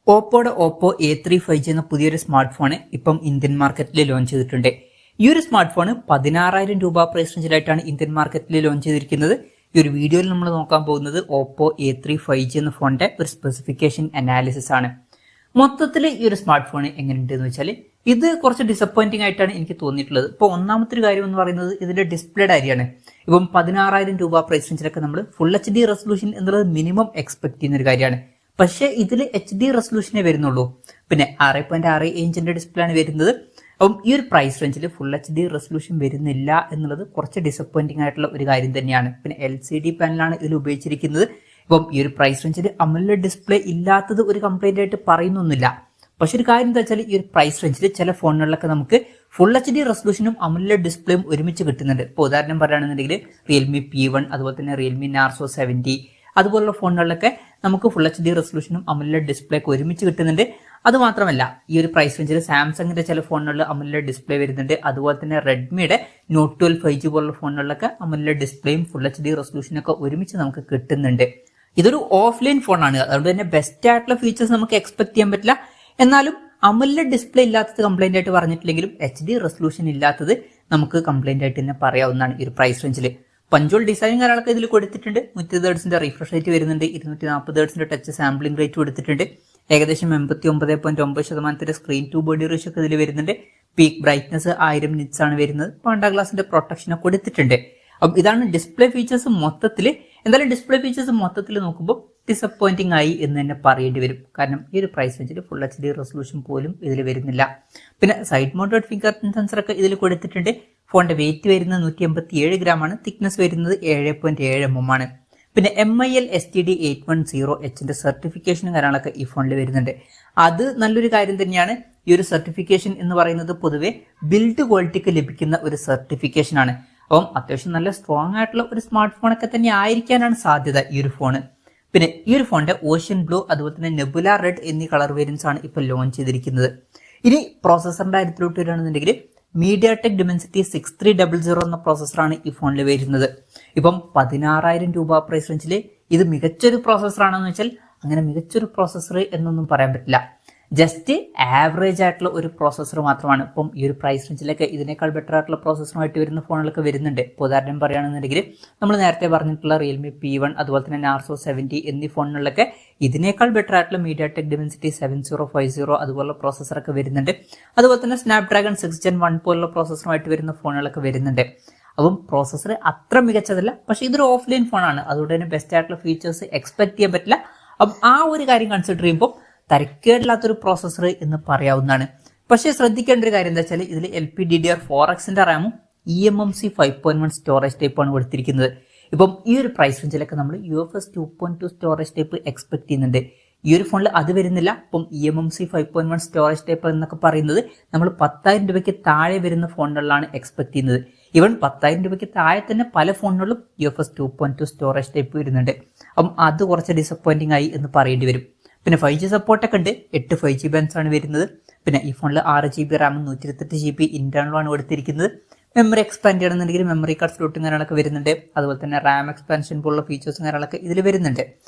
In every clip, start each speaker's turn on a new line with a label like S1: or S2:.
S1: ഓപ്പോയുടെ Oppo A3 5G എന്ന പുതിയൊരു smart phone ഇപ്പം ഇന്ത്യൻ മാർക്കറ്റിൽ ലോഞ്ച് ചെയ്തിട്ടുണ്ട്. ഈ ഒരു സ്മാർട്ട് ഫോൺ 16,000 രൂപ പ്രൈസ് റേഞ്ചിലായിട്ടാണ് ഇന്ത്യൻ മാർക്കറ്റിൽ ലോഞ്ച് ചെയ്തിരിക്കുന്നത്. ഈ ഒരു വീഡിയോയിൽ നമ്മൾ നോക്കാൻ പോകുന്നത് ഓപ്പോ A3 5G എന്ന ഫോണിന്റെ ഒരു സ്പെസിഫിക്കേഷൻ അനാലിസിസ് ആണ്. മൊത്തത്തിൽ ഈ ഒരു സ്മാർട്ട് ഫോൺ എങ്ങനെയുണ്ട് എന്ന് വെച്ചാൽ ഇത് കുറച്ച് ഡിസപ്പോയിന്റിംഗ് ആയിട്ടാണ് എനിക്ക് തോന്നിയിട്ടുള്ളത്. ഇപ്പോൾ ഒന്നാമത്തെ ഒരു കാര്യം എന്ന് പറയുന്നത് ഇതിന്റെ ഡിസ്പ്ലേയുടെ കാര്യമാണ്. ഇപ്പം 16,000 രൂപ പ്രൈസ് റേഞ്ചിലൊക്കെ നമ്മൾ ഫുൾ HD റെസൊല്യൂഷൻ എന്നുള്ളത് മിനിമം എക്സ്പെക്ട് ചെയ്യുന്ന ഒരു കാര്യമാണ്. പക്ഷേ ഇതിൽ HD റെസൊല്യൂഷനേ വരുന്നുള്ളൂ. പിന്നെ 6.6 ഇഞ്ചിന്റെ ഡിസ്പ്ലേ ആണ് വരുന്നത്. അപ്പം ഈ ഒരു പ്രൈസ് റേഞ്ചിൽ ഫുൾ HD റെസൊല്യൂഷൻ വരുന്നില്ല എന്നുള്ളത് കുറച്ച് ഡിസപ്പോയിന്റിംഗ് ആയിട്ടുള്ള ഒരു കാര്യം തന്നെയാണ്. പിന്നെ LCD പാനലാണ് ഇതിൽ ഉപയോഗിച്ചിരിക്കുന്നത്. ഇപ്പം ഈ ഒരു പ്രൈസ് റേഞ്ചിൽ AMOLED ഡിസ്പ്ലേ ഇല്ലാത്തത് ഒരു കംപ്ലൈന്റ് ആയിട്ട് പറയുന്നൊന്നുമില്ല. പക്ഷെ ഒരു കാര്യം എന്താ വെച്ചാൽ ഈ ഒരു പ്രൈസ് റേഞ്ചിൽ ചില ഫോണുകളിലൊക്കെ നമുക്ക് ഫുൾ HD റെസൊല്യൂഷനും AMOLED ഡിസ്പ്ലേയും ഒരുമിച്ച് കിട്ടുന്നുണ്ട്. ഇപ്പോൾ ഉദാഹരണം പറയുകയാണെന്നുണ്ടെങ്കിൽ റിയൽമി P1, അതുപോലെ തന്നെ റിയൽമി നാർസോ 70 അതുപോലുള്ള ഫോണുകളിലൊക്കെ നമുക്ക് ഫുൾ HD റെസൊല്യൂഷനും AMOLED ഡിസ്പ്ലേ ഒക്കെ ഒരുമിച്ച് കിട്ടുന്നുണ്ട്. അത് മാത്രമല്ല ഈ ഒരു പ്രൈസ് റേഞ്ചിൽ സാംസങ്ങിന്റെ ചില ഫോണുകളിൽ AMOLED ഡിസ്പ്ലേ വരുന്നുണ്ട്. അതുപോലെ തന്നെ റെഡ്മിയുടെ നോട്ട് 12 5G പോലുള്ള ഫോണുകളിലൊക്കെ AMOLED ഡിസ്പ്ലേയും ഫുൾ HD റെസൊല്യൂഷനും ഒക്കെ ഒരുമിച്ച് നമുക്ക് കിട്ടുന്നുണ്ട്. ഇതൊരു ഓഫ്ലൈൻ ഫോണാണ്, അതുകൊണ്ട് തന്നെ ബെസ്റ്റ് ആയിട്ടുള്ള ഫീച്ചേഴ്സ് നമുക്ക് എക്സ്പെക്ട് ചെയ്യാൻ പറ്റില്ല. എന്നാലും AMOLED ഡിസ്പ്ലേ ഇല്ലാത്തത് കംപ്ലൈന്റ് ആയിട്ട് പറഞ്ഞിട്ടില്ലെങ്കിലും HD റെസൊല്യൂഷൻ ഇല്ലാത്തത് നമുക്ക് കംപ്ലൈന്റ് ആയിട്ട് തന്നെ പറയാവുന്നതാണ് ഈ ഒരു പ്രൈസ് റേഞ്ചിൽ. പഞ്ചോൾ ഡിസൈനും കാര്യങ്ങളൊക്കെ ഇതിൽ കൊടുത്തിട്ടുണ്ട്. 120 ഹെർട്സിന്റെ റിഫ്രഷ് റേറ്റ് വരുന്നുണ്ട്. 240 ഹെർട്സിന്റെ ടച്ച് സാമ്പിളിംഗ് റേറ്റ് കൊടുത്തിട്ടുണ്ട്. ഏകദേശം 89.9% സ്ക്രീൻ ടു ബോഡി റേഷ്യോ ഒക്കെ ഇതിൽ വരുന്നുണ്ട്. പീക്ക് ബ്രൈറ്റ്നസ് 1000 നിറ്റ്സ് ആണ് വരുന്നത്. പാണ്ട ഗ്ലാസിന്റെ പ്രൊട്ടക്ഷൻ കൊടുത്തിട്ടുണ്ട്. അപ്പം ഇതാണ് ഡിസ്പ്ലേ ഫീച്ചേഴ്സ് മൊത്തത്തിൽ. എന്തായാലും ഡിസ്പ്ലേ ഫീച്ചേഴ്സ് മൊത്തത്തിൽ നോക്കുമ്പോൾ ഡിസപ്പോയിന്റിംഗ് ആയി എന്ന് തന്നെ പറയേണ്ടി വരും. കാരണം ഈ ഒരു പ്രൈസ് റേഞ്ചിൽ ഫുൾ HD റെസൊല്യൂഷൻ പോലും ഇതിൽ വരുന്നില്ല. പിന്നെ side mounted finger print sensor ഒക്കെ ഇതിൽ കൊടുത്തിട്ടുണ്ട്. ഫോണിന്റെ വെയിറ്റ് വരുന്നത് 187 ഗ്രാം ആണ്. തിക്നെസ് വരുന്നത് 7.7 mm ആണ്. പിന്നെ MIL STD 810Hന്റെ സർട്ടിഫിക്കേഷനും കാര്യങ്ങളൊക്കെ ഈ ഫോണിൽ വരുന്നുണ്ട്. അത് നല്ലൊരു കാര്യം തന്നെയാണ്. ഈ ഒരു സർട്ടിഫിക്കേഷൻ എന്ന് പറയുന്നത് പൊതുവെ ബിൽഡ് ക്വാളിറ്റിക്ക് ലഭിക്കുന്ന ഒരു സർട്ടിഫിക്കേഷൻ ആണ്. അപ്പം അത്യാവശ്യം നല്ല സ്ട്രോങ് ആയിട്ടുള്ള ഒരു സ്മാർട്ട് ഫോണൊക്കെ തന്നെ ആയിരിക്കാനാണ് സാധ്യത ഈ ഒരു ഫോണ്. പിന്നെ ഈ ഒരു ഫോണിന്റെ ഓഷ്യൻ ബ്ലൂ അതുപോലെ തന്നെ നെബുല റെഡ് എന്നീ കളർ വേരിയൻസ് ആണ് ഇപ്പോൾ ലോഞ്ച് ചെയ്തിരിക്കുന്നത്. ഇനി പ്രോസസറിന്റെ കാര്യത്തിലോട്ട് വരികയാണെന്നുണ്ടെങ്കിൽ MediaTek Dimensity 6300 എന്ന പ്രോസസറാണ് ഈ ഫോണിൽ വരുന്നത്. ഇപ്പം 16,000 രൂപ പ്രൈസ് റേഞ്ചിൽ ഇത് മികച്ചൊരു പ്രോസസറാണെന്ന് വെച്ചാൽ അങ്ങനെ മികച്ചൊരു പ്രോസസർ എന്നൊന്നും പറയാൻ പറ്റില്ല. ജസ്റ്റ് ആവറേജ് ആയിട്ടുള്ള ഒരു പ്രോസസർ മാത്രമാണ്. ഇപ്പം ഈ ഒരു പ്രൈസ് റേഞ്ചിലൊക്കെ ഇതിനേക്കാൾ ബെറ്റർ ആയിട്ടുള്ള പ്രോസസറുമായിട്ട് വരുന്ന ഫോണുകളൊക്കെ വരുന്നുണ്ട്. ഇപ്പോൾ ഉദാഹരണം പറയുകയാണെന്നുണ്ടെങ്കിൽ നമ്മൾ നേരത്തെ പറഞ്ഞിട്ടുള്ള റിയൽമി P1 അതുപോലെ തന്നെ നാർസോ 70 എന്നീ ഫോണുകളിലൊക്കെ ഇതിനേക്കാൾ ബെറ്റർ ആയിട്ടുള്ള MediaTek Dimensity 7050 അതുപോലുള്ള പ്രോസസറൊക്കെ വരുന്നുണ്ട്. അതുപോലെ തന്നെ സ്നാപ്ഡ്രാഗൺ 6 Gen 1 പോലുള്ള പ്രോസസറുമായിട്ട് വരുന്ന ഫോണുകളൊക്കെ വരുന്നുണ്ട്. അപ്പം പ്രോസസർ അത്ര മികച്ചതല്ല, പക്ഷെ ഇതൊരു ഓഫ്ലൈൻ ഫോണാണ്. അതുകൊണ്ട് തന്നെ ബെസ്റ്റ് ആയിട്ടുള്ള ഫീച്ചേഴ്സ് എക്സ്പെക്ട് ചെയ്യാൻ പറ്റില്ല. അപ്പം ആ ഒരു കാര്യം കൺസിഡർ ചെയ്യുമ്പോൾ തരക്കേടില്ലാത്തൊരു പ്രോസസർ എന്ന് പറയാവുന്നതാണ്. പക്ഷേ ശ്രദ്ധിക്കേണ്ട ഒരു കാര്യം എന്താ വെച്ചാൽ ഇതിൽ LPDDR4Xന്റെ റാമും eMMC 5.1 സ്റ്റോറേജ് ടൈപ്പാണ് കൊടുത്തിരിക്കുന്നത്. ഇപ്പം ഈ ഒരു പ്രൈസ് റേഞ്ചിലൊക്കെ നമ്മൾ UFS 2.2 സ്റ്റോറേജ് ടൈപ്പ് എക്സ്പെക്ട് ചെയ്യുന്നുണ്ട്. ഈ ഒരു ഫോണിൽ അത് വരുന്നില്ല. ഇപ്പം eMMC 5.1 സ്റ്റോറേജ് ടൈപ്പ് എന്നൊക്കെ പറയുന്നത് നമ്മൾ 10,000 രൂപയ്ക്ക് താഴെ വരുന്ന ഫോണുകളിലാണ് എക്സ്പെക്ട് ചെയ്യുന്നത്. ഈവൻ 10,000 രൂപയ്ക്ക് താഴെ തന്നെ പല ഫോണുകളിലും UFS 2.2 സ്റ്റോറേജ് ടൈപ്പ് വരുന്നുണ്ട്. അപ്പം അത് കുറച്ച് ഡിസപ്പോയിന്റിംഗ് ആയി എന്ന് പറയേണ്ടി വരും. പിന്നെ 5G സപ്പോർട്ടൊക്കെ ഉണ്ട്. 8 5G ബാൻഡ്സ് ആണ് വരുന്നത്. പിന്നെ ഈ ഫോണിൽ 6GB റാമും 128GB ഇന്റേണലാണ് കൊടുത്തിരിക്കുന്നത്. മെമ്മറി എക്സ്പാൻഡ് ചെയ്യണമെന്നുണ്ടെങ്കിൽ മെമ്മറി കാർഡ് സ്ലോട്ടും കാര്യങ്ങളൊക്കെ വരുന്നുണ്ട്. അതുപോലെ തന്നെ റാം എക്സ്പാൻഷൻ പോലുള്ള ഫീച്ചേഴ്സും കാര്യങ്ങളൊക്കെ ഇതിൽ വരുന്നുണ്ട്.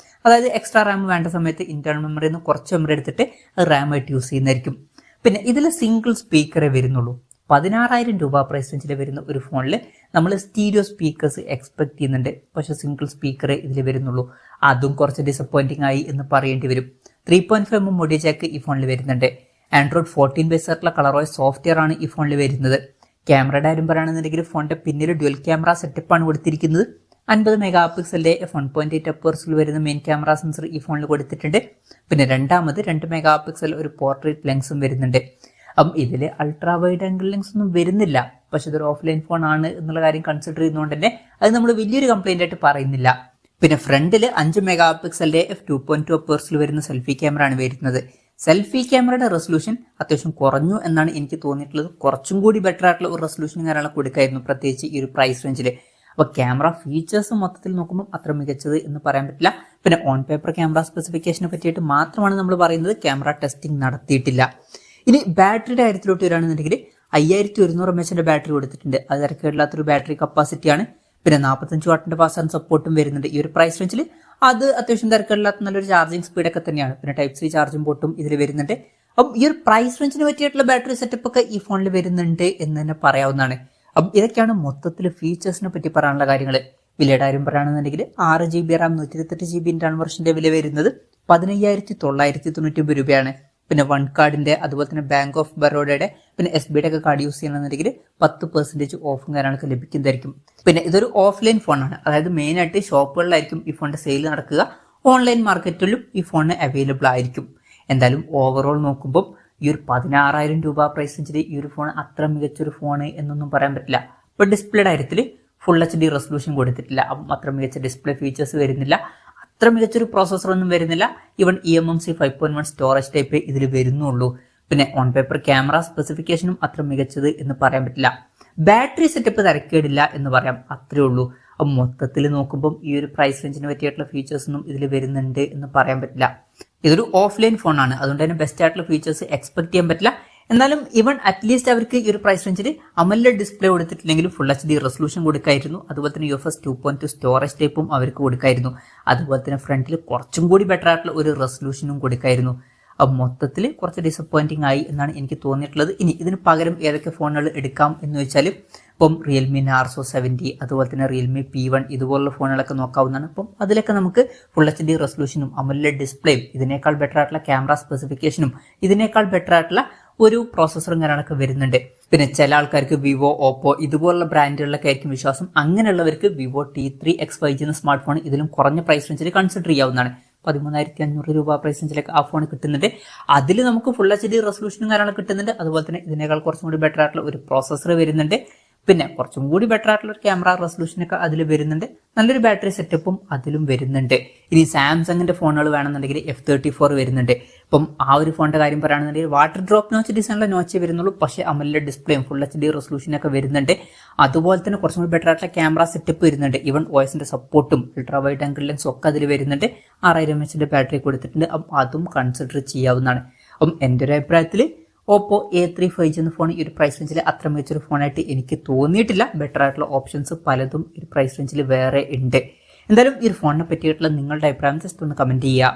S1: അതായത് എക്സ്ട്രാ റാം വേണ്ട സമയത്ത് ഇന്റേണൽ മെമ്മറിയിൽ നിന്ന് കുറച്ച് മെമ്മറി എടുത്തിട്ട് അത് റാം ആയിട്ട് യൂസ് ചെയ്യുന്നതായിരിക്കും. പിന്നെ ഇതിൽ സിംഗിൾ സ്പീക്കറേ വരുന്നുള്ളൂ. 16,000 രൂപ പ്രൈസ് റേഞ്ചിൽ വരുന്ന ഒരു ഫോണിൽ നമ്മൾ സ്റ്റീരിയോ സ്പീക്കേഴ്സ് എക്സ്പെക്ട് ചെയ്യുന്നുണ്ട്. പക്ഷെ സിംഗിൾ സ്പീക്കറേ ഇതിൽ വരുന്നുള്ളൂ. അതും കുറച്ച് ഡിസപ്പോയിന്റിംഗ് ആയി എന്ന് പറയേണ്ടി വരും. 3.5 mm ഓഡിയോ ജാക്ക് ഈ ഫോണിൽ വരുന്നുണ്ട്. Android 14 ബേസ് ആയിട്ടുള്ള കളറോയ് സോഫ്റ്റ്വെയർ ആണ് ഈ ഫോണിൽ വരുന്നത്. ക്യാമറയുടെ കാര്യം പറയുകയാണെന്നുണ്ടെങ്കിൽ ഫോണിന്റെ പിന്നിൽ ഡ്യുവൽ ക്യാമറ സെറ്റപ്പാണ് കൊടുത്തിരിക്കുന്നത്. 50 മെഗാ പിക്സലിന്റെ f1.8 അപ്പേഴ്സിൽ വരുന്ന മെയിൻ ക്യാമറ സെൻസർ ഈ ഫോണിൽ കൊടുത്തിട്ടുണ്ട്. പിന്നെ രണ്ടാമത് 2 മെഗാ പിക്സൽ ഒരു പോർട്രേറ്റ് ലെൻസും വരുന്നുണ്ട്. അപ്പം ഇതിൽ അൾട്രാ വൈഡ് ആംഗിൾ ലെൻസ് ഒന്നും വരുന്നില്ല. പക്ഷെ ഇതൊരു ഓഫ്ലൈൻ ഫോൺ ആണ് എന്നുള്ള കാര്യം കൺസിഡർ ചെയ്യുന്നതുകൊണ്ട് തന്നെ അത് നമ്മൾ വലിയൊരു കംപ്ലൈന്റ് ആയിട്ട് പറയുന്നില്ല. പിന്നെ ഫ്രണ്ടിൽ 5 മെഗാ പിക്സലിന്റെ f2.2 അപ്പേഴ്സിൽ വരുന്ന സെൽഫി ക്യാമറ ആണ് വരുന്നത്. സെൽഫി ക്യാമറയുടെ റെസൊല്യൂഷൻ അത്യാവശ്യം കുറഞ്ഞു എന്നാണ് എനിക്ക് തോന്നിയിട്ടുള്ളത്. കുറച്ചും കൂടി ബെറ്റർ ആയിട്ടുള്ള ഒരു റെസൊല്യൂഷൻ കാര്യങ്ങളൊക്കെ കൊടുക്കായിരുന്നു, പ്രത്യേകിച്ച് ഈ ഒരു പ്രൈസ് റേഞ്ചിൽ. അപ്പോൾ ക്യാമറ ഫീച്ചേഴ്സ് മൊത്തത്തിൽ നോക്കുമ്പോൾ അത്ര മികച്ചത് എന്ന് പറയാൻ പറ്റില്ല. പിന്നെ ഓൺ പേപ്പർ ക്യാമറ സ്പെസിഫിക്കേഷനെ പറ്റിയിട്ട് മാത്രമാണ് നമ്മൾ പറയുന്നത്. ക്യാമറ ടെസ്റ്റിംഗ് നടത്തിയിട്ടില്ല. ഇനി ബാറ്ററിയുടെ കാര്യത്തിലോട്ട് വരികയാണെന്നുണ്ടെങ്കിൽ 5100 mAh ബാറ്ററി കൊടുത്തിട്ടുണ്ട്. അത് തിരക്കേടില്ലാത്തൊരു ബാറ്ററി കപ്പാസിറ്റിയാണ്. പിന്നെ 45 വാട്ടിന്റെ ഫാസ്റ്റ് ചാർജ് സപ്പോർട്ടും വരുന്നുണ്ട്. ഈ ഒരു പ്രൈസ് റേഞ്ചിൽ അത് അത്യാവശ്യം തിരക്കില്ലാത്ത നല്ലൊരു ചാർജിങ് സ്പീഡൊക്കെ തന്നെയാണ്. പിന്നെ ടൈപ്പ് സി ചാർജിംഗ് പോർട്ടും ഇതിൽ വരുന്നുണ്ട്. അപ്പം ഈ ഒരു പ്രൈസ് റേഞ്ചിന് പറ്റിയിട്ടുള്ള ബാറ്ററി സെറ്റപ്പ് ഒക്കെ ഈ ഫോണിൽ വരുന്നുണ്ട് എന്ന് തന്നെ പറയാവുന്നതാണ്. അപ്പം ഇതൊക്കെയാണ് മൊത്തത്തിൽ ഫീച്ചേഴ്സിനെ പറ്റി പറയാനുള്ള കാര്യങ്ങൾ. വിലയുടെ കാര്യം പറയുകയാണെന്നുണ്ടെങ്കിൽ 6 GB RAM 128 GB ഇന്റേണൽ വെർഷന്റെ വില വരുന്നത് 15,999 രൂപയാണ്. പിന്നെ വൺ കാർഡിന്റെ അതുപോലെ തന്നെ ബാങ്ക് ഓഫ് ബറോഡയുടെ പിന്നെ SBIയുടെ ഒക്കെ കാർഡ് യൂസ് ചെയ്യണമെന്നുണ്ടെങ്കിൽ 10% ഓഫും കാര്യങ്ങളൊക്കെ ലഭിക്കുന്നതായിരിക്കും. പിന്നെ ഇതൊരു ഓഫ്ലൈൻ ഫോണാണ്, അതായത് മെയിൻ ആയിട്ട് ഷോപ്പുകളിലായിരിക്കും ഈ ഫോണിന്റെ സെയിൽ നടക്കുക. ഓൺലൈൻ മാർക്കറ്റിലും ഈ ഫോണിന് അവൈലബിൾ ആയിരിക്കും. എന്തായാലും ഓവറോൾ നോക്കുമ്പോൾ ഈ ഒരു 16,000 രൂപ പ്രൈസ് റേഞ്ചിൽ ഈ ഒരു ഫോൺ അത്ര മികച്ചൊരു ഫോണ് എന്നൊന്നും പറയാൻ പറ്റില്ല. ഇപ്പൊ ഡിസ്പ്ലേയുടെ കാര്യത്തിൽ ഫുൾ HD റെസൊല്യൂഷൻ കൊടുത്തിട്ടില്ല, അപ്പം അത്ര മികച്ച ഡിസ്പ്ലേ ഫീച്ചേഴ്സ് വരുന്നില്ല, അത്ര മികച്ചൊരു പ്രോസസ്സർ ഒന്നും വരുന്നില്ല. ഈവൻ eMMC 5.1 സ്റ്റോറേജ് ടൈപ്പ് ഇതിൽ വരുന്നുള്ളൂ. പിന്നെ ഓൺ പേപ്പർ ക്യാമറ സ്പെസിഫിക്കേഷനും അത്ര മികച്ചത് എന്ന് പറയാൻ പറ്റില്ല. ബാറ്ററി സെറ്റപ്പ് തരക്കേടില്ല എന്ന് പറയാം, അത്രേ ഉള്ളൂ. അപ്പം മൊത്തത്തിൽ നോക്കുമ്പോൾ ഈ ഒരു പ്രൈസ് റേഞ്ചിന് പറ്റിയിട്ടുള്ള ഫീച്ചേഴ്സ് ഒന്നും ഇതിൽ വരുന്നുണ്ട് എന്ന് പറയാൻ പറ്റില്ല. ഇതൊരു ഓഫ്ലൈൻ ഫോണാണ്, അതുകൊണ്ട് തന്നെ ബെസ്റ്റ് ആയിട്ടുള്ള ഫീച്ചേഴ്സ് എക്സ്പെക്ട് ചെയ്യാൻ പറ്റില്ല. എന്നാലും ഇവൺ അറ്റ്ലീസ്റ്റ് അവർക്ക് ഈ ഒരു പ്രൈസ് റേഞ്ചിൽ AMOLED ഡിസ്പ്ലേ കൊടുത്തിട്ടില്ലെങ്കിലും ഫുൾ HD റെസൊല്യൂഷൻ കൊടുക്കായിരുന്നു. അതുപോലെ തന്നെ UFS 2.2 സ്റ്റോറേജ് ടൈപ്പും അവർക്ക് കൊടുക്കായിരുന്നു. അതുപോലെ തന്നെ ഫ്രണ്ടിൽ കുറച്ചും കൂടി ബെറ്റർ ആയിട്ടുള്ള ഒരു റെസൊല്യൂഷനും കൊടുക്കായിരുന്നു. അപ്പം മൊത്തത്തിൽ കുറച്ച് ഡിസപ്പോയിന്റിംഗ് ആയി എന്നാണ് എനിക്ക് തോന്നിയിട്ടുള്ളത്. ഇനി ഇതിന് പകരം ഏതൊക്കെ ഫോണുകൾ എടുക്കാം എന്ന് വെച്ചാൽ ഇപ്പം Realme Narzo 70, അതുപോലെ തന്നെ Realme P1 ഇതുപോലുള്ള ഫോണുകളൊക്കെ നോക്കാവുന്നതാണ്. അപ്പം അതിലൊക്കെ നമുക്ക് ഫുൾ HD റെസൊല്യൂഷനും AMOLED ഡിസ്പ്ലേയും ഇതിനേക്കാൾ ബെറ്റർ ആയിട്ടുള്ള ക്യാമറ സ്പെസിഫിക്കേഷനും ഇതിനേക്കാൾ ബെറ്റർ ആയിട്ടുള്ള ഒരു പ്രോസസ്സറും കാര്യങ്ങളൊക്കെ വരുന്നുണ്ട്. പിന്നെ ചില ആൾക്കാർക്ക് വിവോ, ഓപ്പോ ഇതുപോലുള്ള ബ്രാൻഡുകളിലൊക്കെ ആയിരിക്കും വിശ്വാസം. അങ്ങനെയുള്ളവർക്ക് വിവോ T3X 5G എന്ന സ്മാർട്ട് ഫോൺ ഇതിലും കുറഞ്ഞ പ്രൈസ് റേഞ്ചിൽ കൺസിഡർ ചെയ്യാവുന്നതാണ്. 13,500 രൂപ പ്രൈസ് റേഞ്ചിലേക്ക് ആ ഫോൺ കിട്ടുന്നുണ്ട്. അതിൽ നമുക്ക് ഫുൾ HD റെസൊല്യൂഷനും കാര്യങ്ങളൊക്കെ കിട്ടുന്നുണ്ട്. അതുപോലെ തന്നെ ഇതിനേക്കാൾ കുറച്ചും കൂടി ബെറ്റർ ആയിട്ടുള്ള ഒരു പ്രോസസ്സർ വരുന്നുണ്ട്. പിന്നെ കുറച്ചും കൂടി ബെറ്റർ ആയിട്ടുള്ള ഒരു ക്യാമറ റെസൊല്യൂഷനൊക്കെ അതിൽ വരുന്നുണ്ട്. നല്ലൊരു ബാറ്ററി സെറ്റപ്പും അതിലും വരുന്നുണ്ട്. ഇനി സാംസങ്ങിന്റെ ഫോണുകൾ വേണമെന്നുണ്ടെങ്കിൽ F34 വരുന്നുണ്ട്. ഇപ്പം ആ ഒരു ഫോണിന്റെ കാര്യം പറയുകയാണെന്നുണ്ടെങ്കിൽ വാട്ടർ ഡ്രോപ്പ് നോച്ച് ഡിസൈനിലെ നോച്ചേ വരുന്നുള്ളൂ, പക്ഷേ AMOLED ഡിസ്പ്ലേയും ഫുൾ HD റെസൊല്യൂഷനൊക്കെ വരുന്നുണ്ട്. അതുപോലെ തന്നെ കുറച്ചും കൂടി ബെറ്റർ ആയിട്ടുള്ള ക്യാമറ സെറ്റപ്പ് വരുന്നുണ്ട്. ഈവൻ OSന്റെ സപ്പോർട്ടും അൾട്രാ വൈഡ് ആംഗിൾ ലെൻസും ഒക്കെ അതിൽ വരുന്നുണ്ട്. 6000 mAh ബാറ്ററി കൊടുത്തിട്ടുണ്ട്. അപ്പം അതും കൺസിഡർ ചെയ്യാവുന്നതാണ്. അപ്പം എൻ്റെ ഒരു അഭിപ്രായത്തിൽ ഓപ്പോ A3 5G എന്ന ഫോൺ ഈ ഒരു പ്രൈസ് റേഞ്ചിൽ അത്ര മികച്ചൊരു ഫോണായിട്ട് എനിക്ക് തോന്നിയിട്ടില്ല. ബെറ്റർ ആയിട്ടുള്ള ഓപ്ഷൻസ് പലതും ഈ ഒരു പ്രൈസ് റേഞ്ചിൽ വേറെ ഉണ്ട്. എന്തായാലും ഈ ഒരു ഫോണിനെ പറ്റിയിട്ടുള്ള നിങ്ങളുടെ അഭിപ്രായം ജസ്റ്റ് ഒന്ന് കമന്റ് ചെയ്യുക.